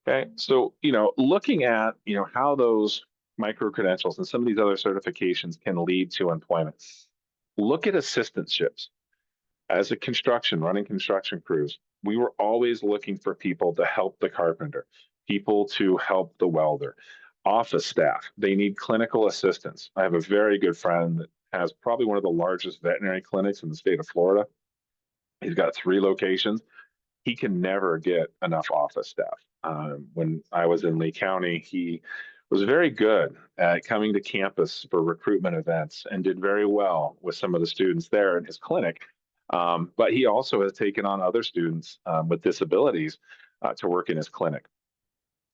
Okay, so looking at how those micro credentials and some of these other certifications can lead to employment. Look at assistantships. As a running construction crews, we were always looking for people to help the carpenter, people to help the welder, office staff. They need clinical assistants. I have a very good friend that has probably one of the largest veterinary clinics in the state of Florida. He's got 3 locations. He can never get enough office staff. When I was in Lee County, he was very good at coming to campus for recruitment events and did very well with some of the students there in his clinic. But he also has taken on other students with disabilities to work in his clinic.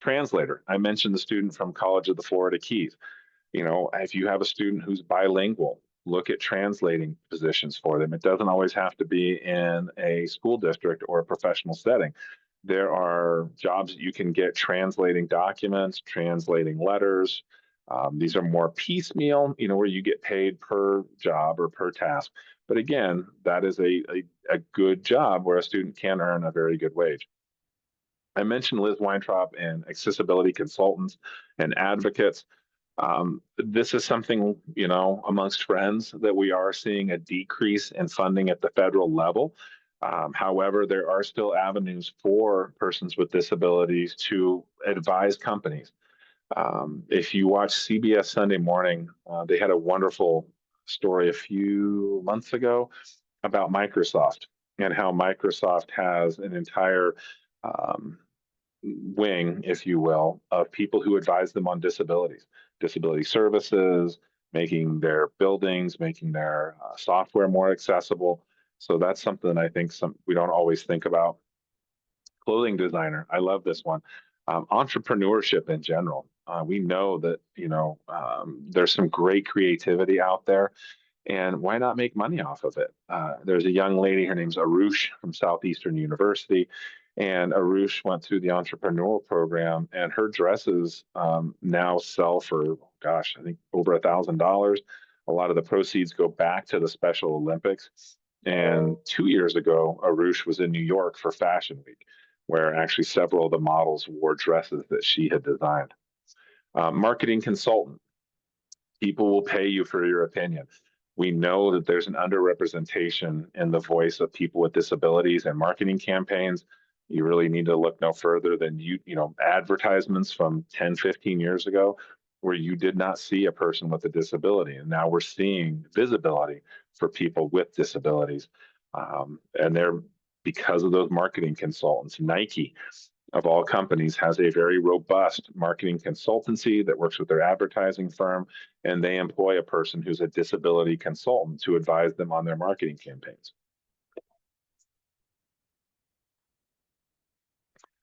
Translator, I mentioned the student from College of the Florida Keys. If you have a student who's bilingual, look at translating positions for them. It doesn't always have to be in a school district or a professional setting. There are jobs that you can get translating documents, translating letters. These are more piecemeal, where you get paid per job or per task. But again, that is a good job where a student can earn a very good wage. I mentioned Liz Weintraub and accessibility consultants and advocates. This is something, amongst friends, that we are seeing a decrease in funding at the federal level. However, there are still avenues for persons with disabilities to advise companies. If you watch CBS Sunday Morning, they had a wonderful story a few months ago about Microsoft and how Microsoft has an entire wing, if you will, of people who advise them on disabilities, disability services, making their buildings, making their software more accessible. So that's something I think we don't always think about. Clothing designer, I love this one. Entrepreneurship in general. We know that there's some great creativity out there, and why not make money off of it? There's a young lady, her name's Arush from Southeastern University, and Arush went through the entrepreneurial program, and her dresses now sell for, gosh, I think over $1,000. A lot of the proceeds go back to the Special Olympics. And 2 years ago, Arush was in New York for Fashion Week, where actually several of the models wore dresses that she had designed. Marketing consultant. People will pay you for your opinion. We know that there's an underrepresentation in the voice of people with disabilities and marketing campaigns. You really need to look no further than advertisements from 10, 15 years ago, where you did not see a person with a disability. And now we're seeing visibility for people with disabilities. And they're because of those marketing consultants. Nike, of all companies, has a very robust marketing consultancy that works with their advertising firm, and they employ a person who's a disability consultant to advise them on their marketing campaigns.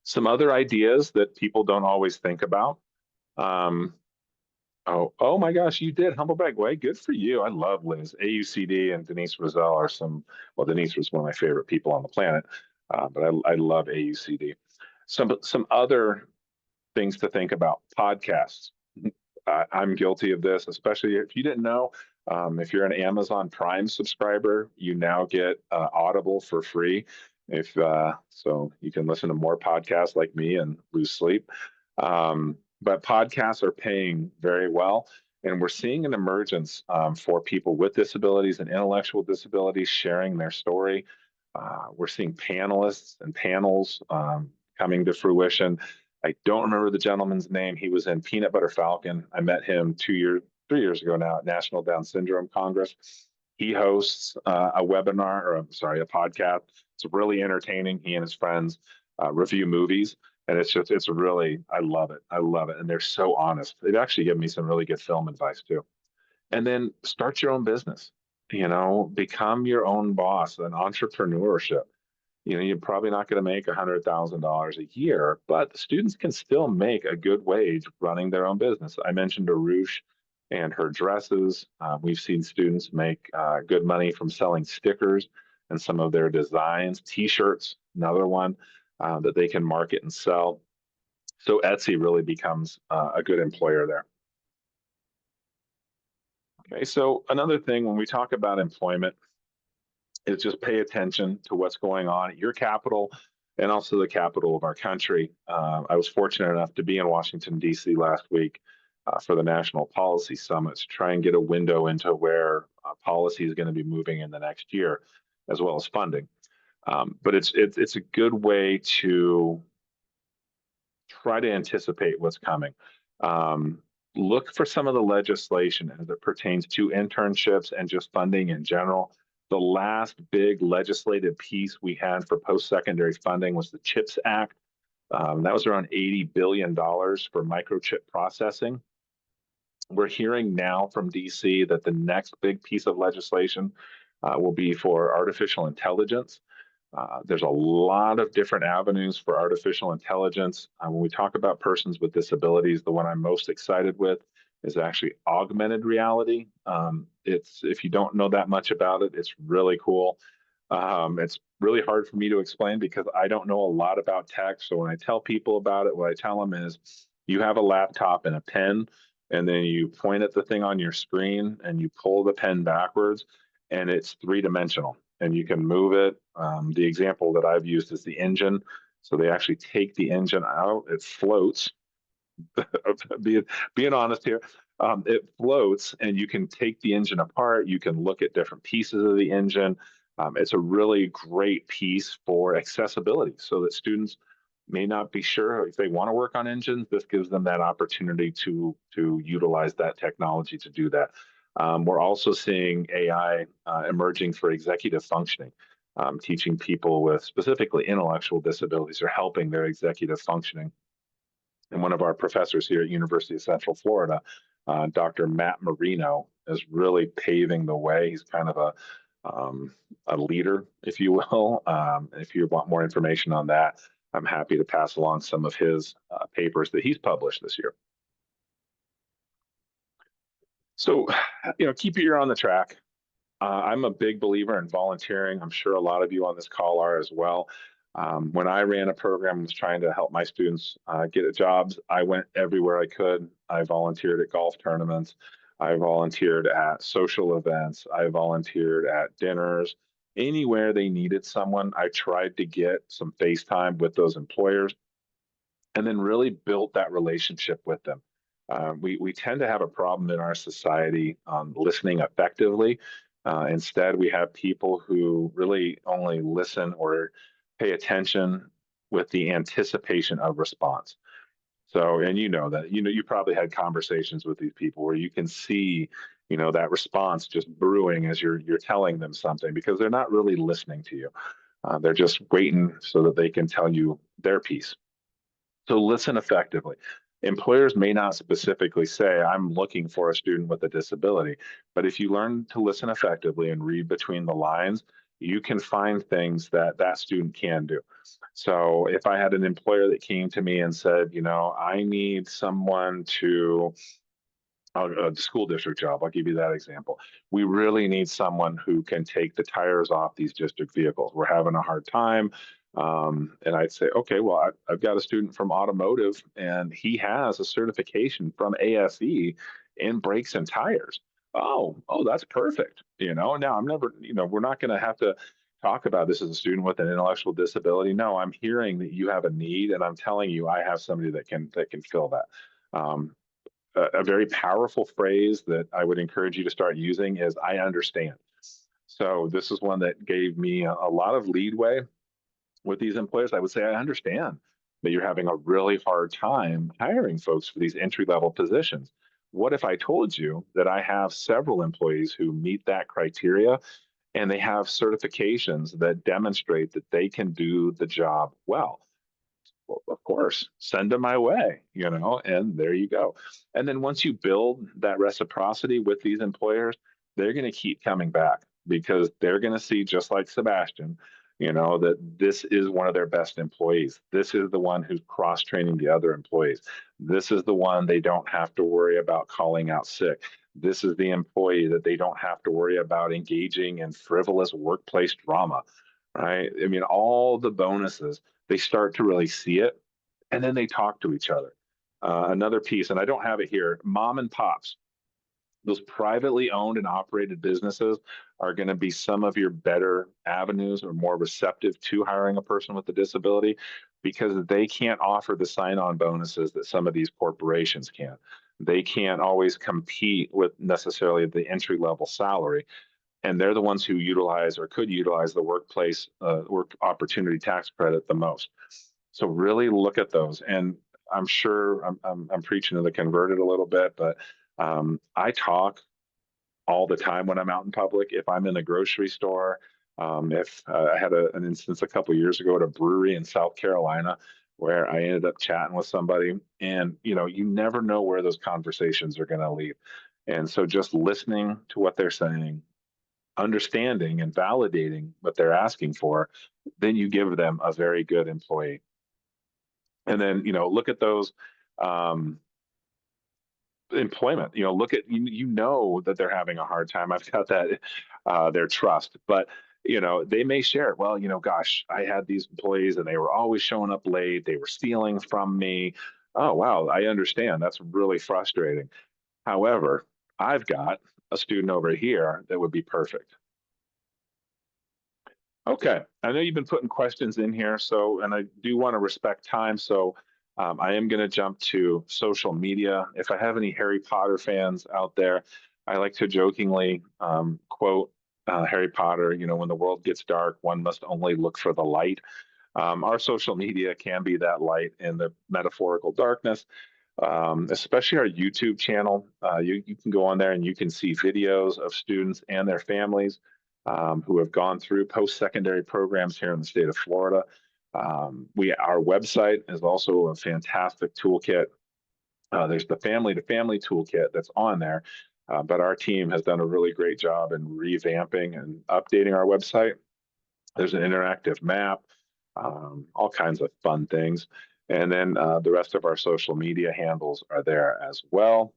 Some other ideas that people don't always think about. Oh my gosh, you did humble brag. Way good for you. I love Liz. AUCD and Denise Roselle are some, well, Denise was one of my favorite people on the planet, but I love AUCD. Some other things to think about. Podcasts. I'm guilty of this, especially if you didn't know. If you're an Amazon Prime subscriber, you now get Audible for free. If so, you can listen to more podcasts like me and lose sleep. But podcasts are paying very well, and we're seeing an emergence for people with disabilities and intellectual disabilities sharing their story. We're seeing panelists and panels coming to fruition. I don't remember the gentleman's name. He was in Peanut Butter Falcon. I met him 3 years ago now at National Down Syndrome Congress. He hosts a webinar, or I'm sorry, a podcast. It's really entertaining. He and his friends review movies, and it's really, I love it. I love it. And they're so honest. They've actually given me some really good film advice too. And then start your own business, become your own boss, an entrepreneurship. You're probably not going to make $100,000 a year, but the students can still make a good wage running their own business. I mentioned Arush and her dresses. We've seen students make good money from selling stickers and some of their designs. T-shirts, another one that they can market and sell. So Etsy really becomes a good employer there. Okay, so another thing when we talk about employment is just pay attention to what's going on at your capital and also the capital of our country. I was fortunate enough to be in Washington, D.C. last week for the National Policy Summit to try and get a window into where policy is going to be moving in the next year, as well as funding. But it's a good way to try to anticipate what's coming. Look for some of the legislation as it pertains to internships and just funding in general. The last big legislative piece we had for post-secondary funding was the CHIPS Act. That was around $80 billion for microchip processing. We're hearing now from DC that the next big piece of legislation will be for artificial intelligence. There's a lot of different avenues for artificial intelligence. When we talk about persons with disabilities, the one I'm most excited with is actually augmented reality. If you don't know that much about it, it's really cool. It's really hard for me to explain because I don't know a lot about tech. So when I tell people about it, what I tell them is you have a laptop and a pen, and then you point at the thing on your screen and you pull the pen backwards, and it's three-dimensional and you can move it. The example that I've used is the engine. So they actually take the engine out, it floats. being honest here, it floats and you can take the engine apart. You can look at different pieces of the engine. It's a really great piece for accessibility so that students may not be sure if they want to work on engines. This gives them that opportunity to utilize that technology to do that. We're also seeing AI emerging for executive functioning, teaching people with specifically intellectual disabilities or helping their executive functioning. And one of our professors here at University of Central Florida, Dr. Matt Marino, is really paving the way. He's kind of a leader, if you will. If you want more information on that, I'm happy to pass along some of his papers that he's published this year. So, keep your ear on the track. I'm a big believer in volunteering. I'm sure a lot of you on this call are as well. When I ran a program, was trying to help my students get jobs, I went everywhere I could. I volunteered at golf tournaments. I volunteered at social events. I volunteered at dinners. Anywhere they needed someone, I tried to get some face time with those employers and then really built that relationship with them. We tend to have a problem in our society on listening effectively. Instead, we have people who really only listen or pay attention with the anticipation of response. So, and that, you probably had conversations with these people where you can see, that response just brewing as you're telling them something because they're not really listening to you. They're just waiting so that they can tell you their piece. So listen effectively. Employers may not specifically say, I'm looking for a student with a disability, but if you learn to listen effectively and read between the lines, you can find things that that student can do. So if I had an employer that came to me and said, I need someone to a school district job. I'll give you that example. We really need someone who can take the tires off these district vehicles. We're having a hard time. And I'd say, okay, well, I've got a student from automotive and he has a certification from ASE in brakes and tires. Oh, that's perfect. Now I'm never, we're not going to have to talk about this as a student with an intellectual disability. No, I'm hearing that you have a need and I'm telling you I have somebody that can fill that. Um, a very powerful phrase that I would encourage you to start using is I understand. So this is one that gave me a lot of leadway with these employers. I would say, I understand that you're having a really hard time hiring folks for these entry level positions. What if I told you that I have several employees who meet that criteria and they have certifications that demonstrate that they can do the job well? Well, of course, send them my way, and there you go. And then once you build that reciprocity with these employers, they're going to keep coming back because they're going to see, just like Sebastian, that this is one of their best employees. This is the one who's cross training the other employees. This is the one they don't have to worry about calling out sick. This is the employee that they don't have to worry about engaging in frivolous workplace drama, right? I mean, all the bonuses, they start to really see it, and then they talk to each other. Another piece, and I don't have it here, mom and pops, those privately owned and operated businesses are going to be some of your better avenues or more receptive to hiring a person with a disability because they can't offer the sign-on bonuses that some of these corporations can. They can't always compete with necessarily the entry level salary, and they're the ones who utilize or could utilize the work opportunity tax credit the most. So really look at those. And I'm sure I'm preaching to the converted a little bit, but I talk all the time when I'm out in public. If I'm in a grocery store, if I had an instance a couple of years ago at a brewery in South Carolina where I ended up chatting with somebody, and you never know where those conversations are going to lead. And so just listening to what they're saying, understanding and validating what they're asking for, then you give them a very good employee. And then, look at those um, employment, look at, that they're having a hard time. I've got that, their trust, but they may share, well, gosh, I had these employees and they were always showing up late. They were stealing from me. Oh, wow. I understand. That's really frustrating. However, I've got a student over here that would be perfect. Okay, I know you've been putting questions in here, so, and I do want to respect time, so I am going to jump to social media. If I have any Harry Potter fans out there, I like to jokingly quote Harry Potter, when the world gets dark, one must only look for the light. Our social media can be that light in the metaphorical darkness, especially our YouTube channel. You can go on there and you can see videos of students and their families who have gone through post-secondary programs here in the state of Florida. Our website is also a fantastic toolkit. There's the family to family toolkit that's on there, but our team has done a really great job in revamping and updating our website. There's an interactive map, all kinds of fun things. And then the rest of our social media handles are there as well.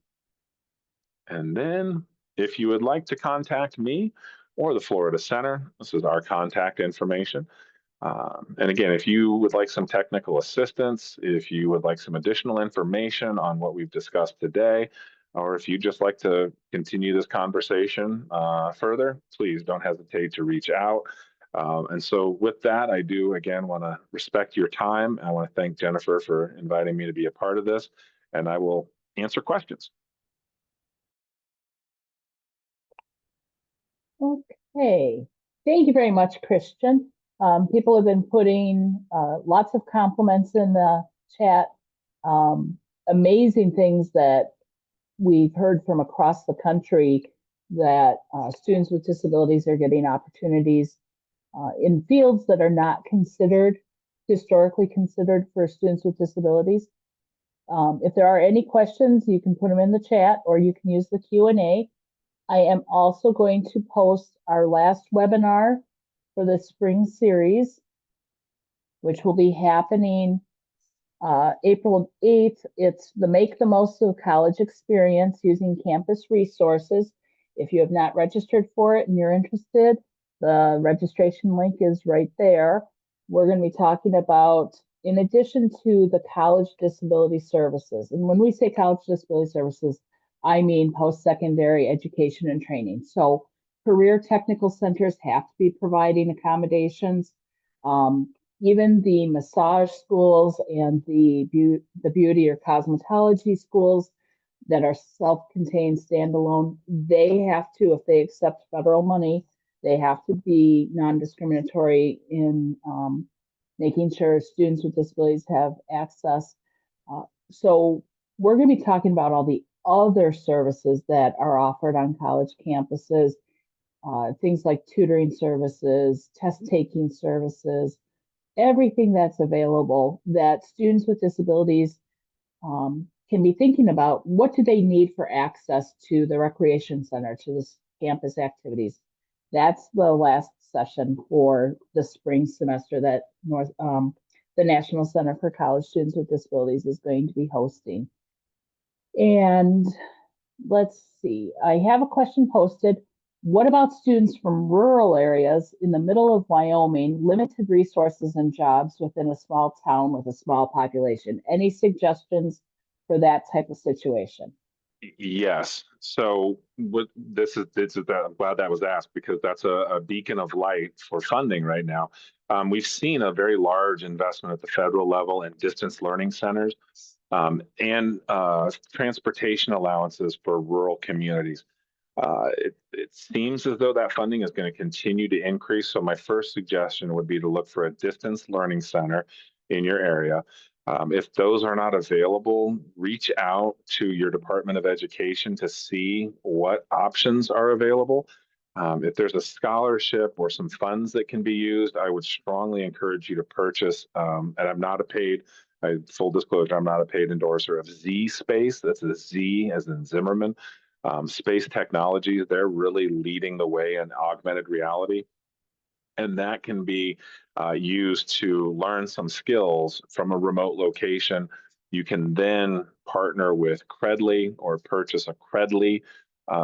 And then if you would like to contact me or the Florida Center, this is our contact information. And again, if you would like some technical assistance, if you would like some additional information on what we've discussed today, or if you'd just like to continue this conversation further, please don't hesitate to reach out. And so with that, I do, again, want to respect your time. I want to thank Jennifer for inviting me to be a part of this, and I will answer questions. Okay, thank you very much, Christian. People have been putting lots of compliments in the chat. Amazing things that we've heard from across the country that students with disabilities are getting opportunities in fields that are not considered historically considered for students with disabilities. If there are any questions, you can put them in the chat or you can use the Q&A. I am also going to post our last webinar for the spring series, which will be happening April 8th. It's the Make the Most of College Experience using campus resources. If you have not registered for it and you're interested, the registration link is right there. We're going to be talking about, in addition to the college disability services, and when we say college disability services, I mean post-secondary education and training. So career technical centers have to be providing accommodations. Even the massage schools and the beauty or cosmetology schools that are self-contained, standalone, they have to, if they accept federal money, they have to be non-discriminatory in making sure students with disabilities have access. So we're going to be talking about all the other services that are offered on college campuses, things like tutoring services, test-taking services, everything that's available that students with disabilities can be thinking about. What do they need for access to the recreation center, to the campus activities? That's the last session for the spring semester that the National Center for College Students with Disabilities is going to be hosting. And let's see, I have a question posted. What about students from rural areas in the middle of Wyoming, limited resources and jobs within a small town with a small population? Any suggestions for that type of situation? Yes. So what this is that I'm glad that was asked, because that's a beacon of light for funding right now. We've seen a very large investment at the federal level in distance learning centers and transportation allowances for rural communities. It seems as though that funding is going to continue to increase. So my first suggestion would be to look for a distance learning center in your area. If those are not available, reach out to your Department of Education to see what options are available. If there's a scholarship or some funds that can be used, I would strongly encourage you to purchase. And I'm not a paid, full disclosure, I'm not a paid endorser of Z Space. That's a Z as in Zimmerman. Space technologies, they're really leading the way in augmented reality. And that can be used to learn some skills from a remote location. You can then partner with Credly or purchase a Credly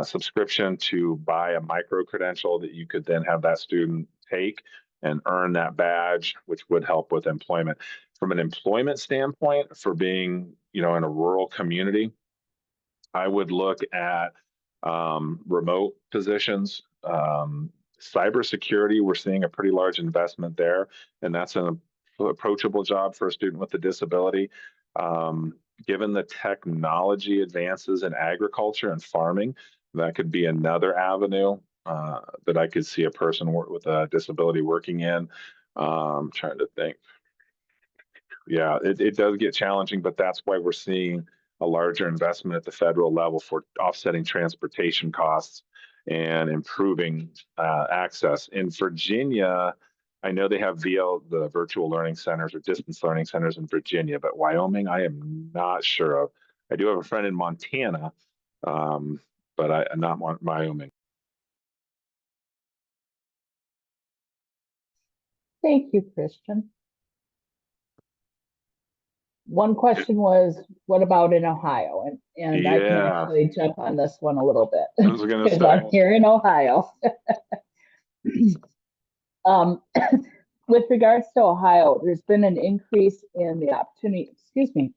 subscription to buy a micro credential that you could then have that student take and earn that badge, which would help with employment. From an employment standpoint, for being, in a rural community, I would look at remote positions. Cybersecurity, we're seeing a pretty large investment there, and that's an approachable job for a student with a disability. Given the technology advances in agriculture and farming, that could be another avenue that I could see a person with a disability working in. Trying to think. Yeah, it does get challenging, but that's why we're seeing a larger investment at the federal level for offsetting transportation costs and improving access. In Virginia, I know they have the virtual learning centers or distance learning centers in Virginia, but Wyoming, I am not sure of. I do have a friend in Montana, but I'm not Wyoming. Thank you, Christian. One question was, what about in Ohio? And I can Yeah, actually jump on this one a little bit I was going to because I'm say. here in Ohio. Um, with regards to Ohio, there's been an increase in the opportunity, excuse me,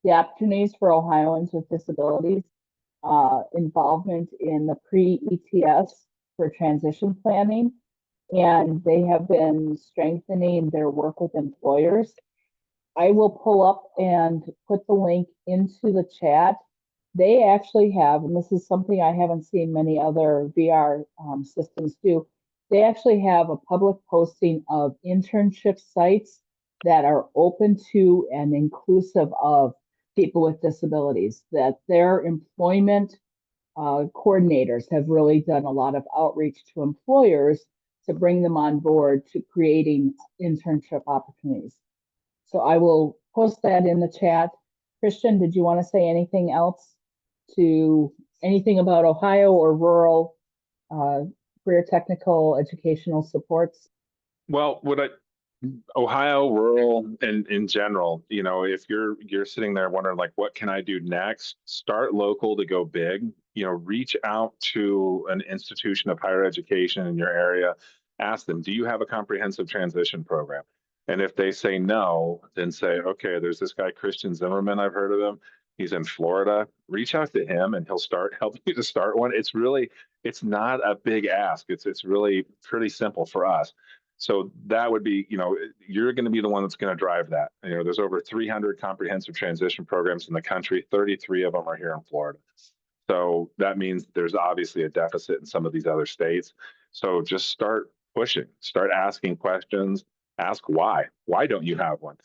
the opportunities for Ohioans with disabilities, involvement in the pre-ETS for transition planning, and they have been strengthening their work with employers. I will pull up and put the link into the chat. They actually have, and this is something I haven't seen many other VR systems do, they actually have a public posting of internship sites that are open to and inclusive of people with disabilities, that their employment coordinators have really done a lot of outreach to employers to bring them on board to creating internship opportunities. So I will post that in the chat. Christian, did you want to say anything else anything about Ohio or rural career technical educational supports? Well, Ohio, rural, and in general, if you're sitting there wondering like, what can I do next? Start local to go big. Reach out to an institution of higher education in your area. Ask them, do you have a comprehensive transition program? And if they say no, then say, okay, there's this guy, Christian Zimmerman. I've heard of him. He's in Florida. Reach out to him and he'll help you to start one. It's not a big ask. It's really pretty simple for us. So that would be, you're going to be the one that's going to drive that. There's over 300 comprehensive transition programs in the country. 33 of them are here in Florida. So that means there's obviously a deficit in some of these other states. So just start pushing, start asking questions, ask why. Why don't you have one?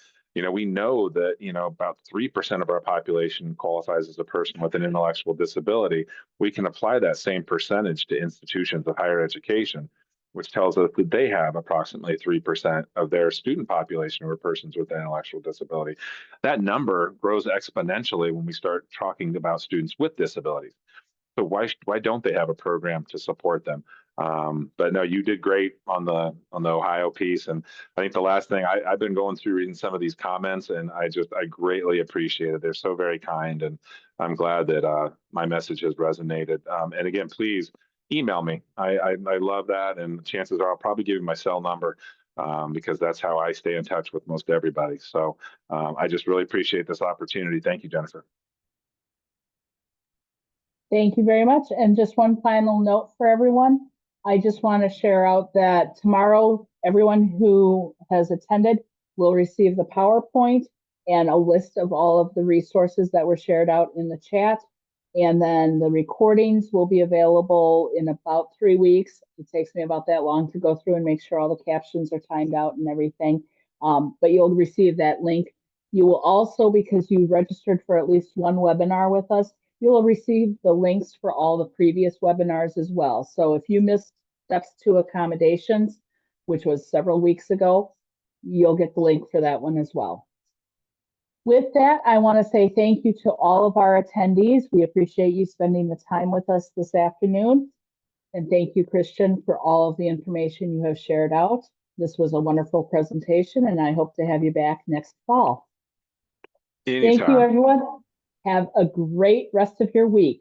We know that, about 3% of our population qualifies as a person with an intellectual disability. We can apply that same percentage to institutions of higher education, which tells us that they have approximately 3% of their student population who are persons with an intellectual disability. That number grows exponentially when we start talking about students with disabilities. So why don't they have a program to support them? But no, you did great on the Ohio piece, and I think the last thing I've been going through reading some of these comments, and I greatly appreciate it. They're so very kind, and I'm glad that my message has resonated. And again, please email me. I love that, and chances are I'll probably give you my cell number because that's how I stay in touch with most everybody. So I just really appreciate this opportunity. Thank you, Jennifer. Thank you very much. And just one final note for everyone. I just want to share out that tomorrow, everyone who has attended will receive the PowerPoint and a list of all of the resources that were shared out in the chat. And then the recordings will be available in about 3 weeks. It takes me about that long to go through and make sure all the captions are timed out and everything. But you'll receive that link. You will also, because you registered for at least one webinar with us, you will receive the links for all the previous webinars as well. So if you missed Steps to Accommodations, which was several weeks ago, you'll get the link for that one as well. With that, I want to say thank you to all of our attendees. We appreciate you spending the time with us this afternoon. And thank you, Christian, for all of the information you have shared out. This was a wonderful presentation, and I hope to have you back next fall. Anytime. Thank you, everyone. Have a great rest of your week.